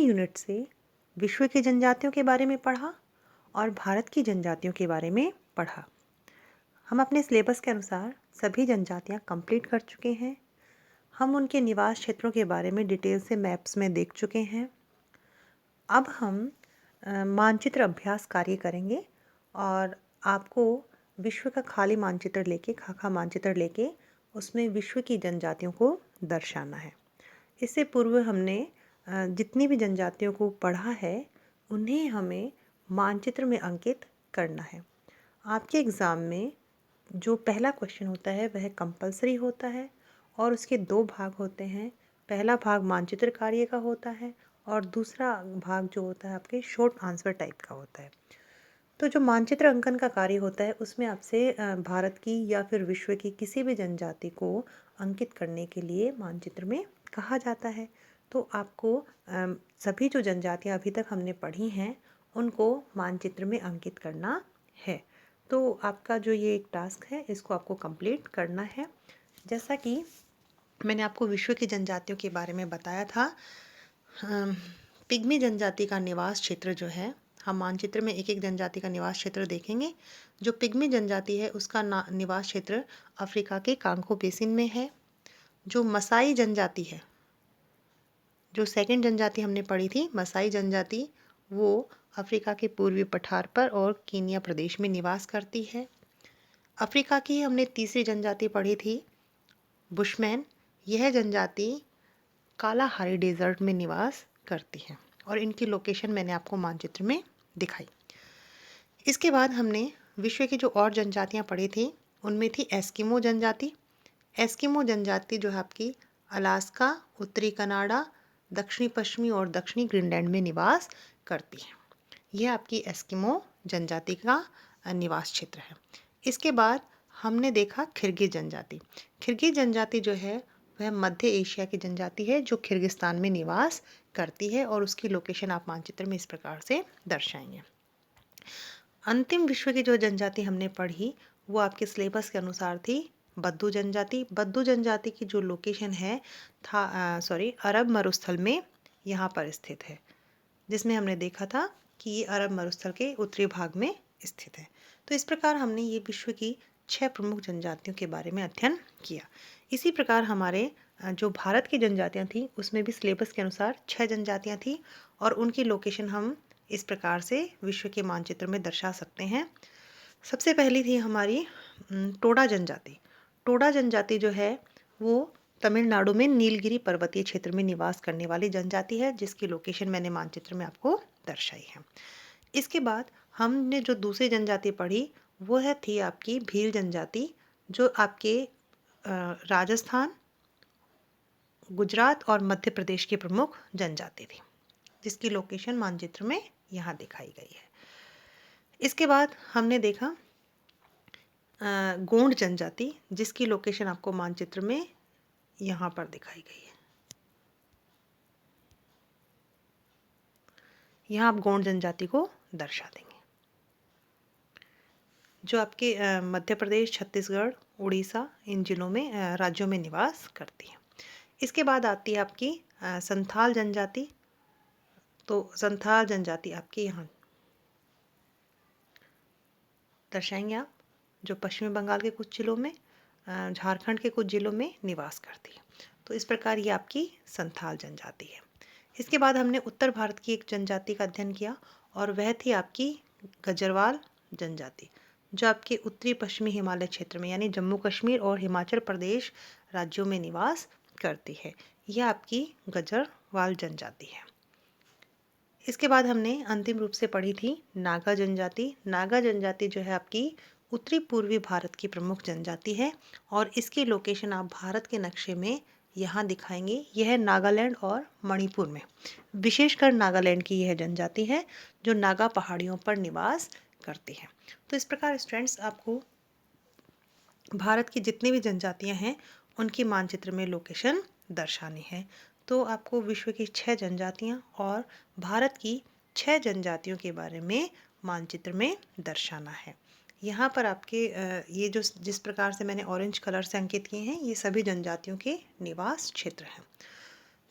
Unit से विश्व की जनजातियों के बारे में पढ़ा और भारत की जनजातियों के बारे में पढ़ा। हम अपने सिलेबस के अनुसार सभी जनजातियां कंप्लीट कर चुके हैं। हम उनके निवास क्षेत्रों के बारे में डिटेल से मैप्स में देख चुके हैं। अब हम मानचित्र अभ्यास कार्य करेंगे और आपको विश्व का खाली मानचित्र लेके खाका मानचित्र लेके उसमें विश्व की जनजातियों को दर्शाना है। इससे पूर्व हमने जितनी भी जनजातियों को पढ़ा है उन्हें हमें मानचित्र में अंकित करना है। आपके एग्ज़ाम में जो पहला क्वेश्चन होता है वह कंपलसरी होता है और उसके दो भाग होते हैं। पहला भाग मानचित्र कार्य का होता है और दूसरा भाग जो होता है आपके शॉर्ट आंसर टाइप का होता है। तो जो मानचित्र अंकन का कार्य होता है उसमें आपसे भारत की या फिर विश्व की किसी भी जनजाति को अंकित करने के लिए मानचित्र में कहा जाता है। तो आपको सभी जो जनजातियां अभी तक हमने पढ़ी हैं उनको मानचित्र में अंकित करना है। तो आपका जो ये एक टास्क है इसको आपको कंप्लीट करना है। जैसा कि मैंने आपको विश्व की जनजातियों के बारे में बताया था, पिग्मी जनजाति का निवास क्षेत्र जो है, हम मानचित्र में एक एक जनजाति का निवास क्षेत्र देखेंगे। जो पिग्मी जनजाति है उसका निवास क्षेत्र अफ्रीका के कांगो बेसिन में है। जो मसाई जनजाति है, जो सेकंड जनजाति हमने पढ़ी थी मसाई जनजाति, वो अफ्रीका के पूर्वी पठार पर और कीनिया प्रदेश में निवास करती है। अफ्रीका की हमने तीसरी जनजाति पढ़ी थी बुशमैन। यह जनजाति कालाहारी डेजर्ट में निवास करती है और इनकी लोकेशन मैंने आपको मानचित्र में दिखाई। इसके बाद हमने विश्व की जो और जनजातियां पढ़ी थी उनमें थी एस्किमो जनजाति। एस्किमो जनजाति जो है आपकी अलास्का, उत्तरी कनाडा, दक्षिणी पश्चिमी और दक्षिणी ग्रीनलैंड में निवास करती है। यह आपकी एस्किमो जनजाति का निवास क्षेत्र है। इसके बाद हमने देखा किर्गिज जनजाति। किर्गिज जनजाति जो है वह मध्य एशिया की जनजाति है जो किर्गिस्तान में निवास करती है और उसकी लोकेशन आप मानचित्र में इस प्रकार से दर्शाएंगे। अंतिम विश्व की जो जनजाति हमने पढ़ी वो आपके सिलेबस के अनुसार थी बद्दू जनजाति। बद्दू जनजाति की जो लोकेशन है अरब मरुस्थल में यहाँ पर स्थित है, जिसमें हमने देखा था कि ये अरब मरुस्थल के उत्तरी भाग में स्थित है। तो इस प्रकार हमने ये विश्व की 6 प्रमुख जनजातियों के बारे में अध्ययन किया। इसी प्रकार हमारे जो भारत की जनजातियां थी उसमें भी सिलेबस के अनुसार 6 जनजातियां थी और उनकी लोकेशन हम इस प्रकार से विश्व के मानचित्र में दर्शा सकते हैं। सबसे पहली थी हमारी टोडा जनजाति। टोडा जनजाति जो है वो तमिलनाडु में नीलगिरी पर्वतीय क्षेत्र में निवास करने वाली जनजाति है जिसकी लोकेशन मैंने मानचित्र में आपको दर्शाई है। इसके बाद हमने जो दूसरी जनजाति पढ़ी वो थी आपकी भील जनजाति, जो आपके राजस्थान, गुजरात और मध्य प्रदेश की प्रमुख जनजाति थी, जिसकी लोकेशन मानचित्र में यहाँ दिखाई गई है। इसके बाद हमने देखा गोंड जनजाति, जिसकी लोकेशन आपको मानचित्र में यहाँ पर दिखाई गई है। यहाँ आप गोंड जनजाति को दर्शा देंगे जो आपके मध्य प्रदेश, छत्तीसगढ़, उड़ीसा इन जिलों में राज्यों में निवास करती है। इसके बाद आती है आपकी संथाल जनजाति। तो संथाल जनजाति आपकी यहाँ दर्शाएंगे आप, जो पश्चिमी बंगाल के कुछ जिलों में, झारखंड के कुछ जिलों में निवास करती है। तो इस प्रकार ये आपकी संथाल जनजाति है। इसके बाद हमने उत्तर भारत की एक जनजाति का अध्ययन किया और वह थी आपकी गजरवाल जनजाति, जो आपके उत्तरी पश्चिमी हिमालय क्षेत्र में यानी जम्मू कश्मीर और हिमाचल प्रदेश राज्यों में निवास करती है। यह आपकी गजरवाल जनजाति है। इसके बाद हमने अंतिम रूप से पढ़ी थी नागा जनजाति। नागा जनजाति जो है आपकी उत्तरी पूर्वी भारत की प्रमुख जनजाति है और इसकी लोकेशन आप भारत के नक्शे में यहाँ दिखाएंगे। यह नागालैंड और मणिपुर में, विशेषकर नागालैंड की यह जनजाति है जो नागा पहाड़ियों पर निवास करती है। तो इस प्रकार स्टूडेंट्स आपको भारत की जितनी भी जनजातियाँ हैं उनकी मानचित्र में लोकेशन दर्शानी है। तो आपको विश्व की 6 जनजातियाँ और भारत की 6 जनजातियों के बारे में मानचित्र में दर्शाना है। यहाँ पर आपके ये जो जिस प्रकार से मैंने ऑरेंज कलर से अंकित किए हैं ये सभी जनजातियों के निवास क्षेत्र हैं।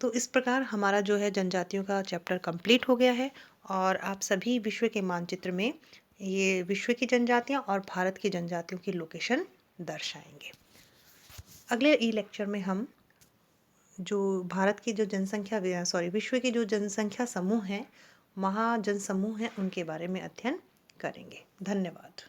तो इस प्रकार हमारा जो है जनजातियों का चैप्टर कंप्लीट हो गया है और आप सभी विश्व के मानचित्र में ये विश्व की जनजातियाँ और भारत की जनजातियों की लोकेशन दर्शाएंगे। अगले ई लेक्चर में हम जो भारत की जो जनसंख्या विश्व के जो जनसंख्या समूह हैं, महाजनसमूह हैं, उनके बारे में अध्ययन करेंगे। धन्यवाद।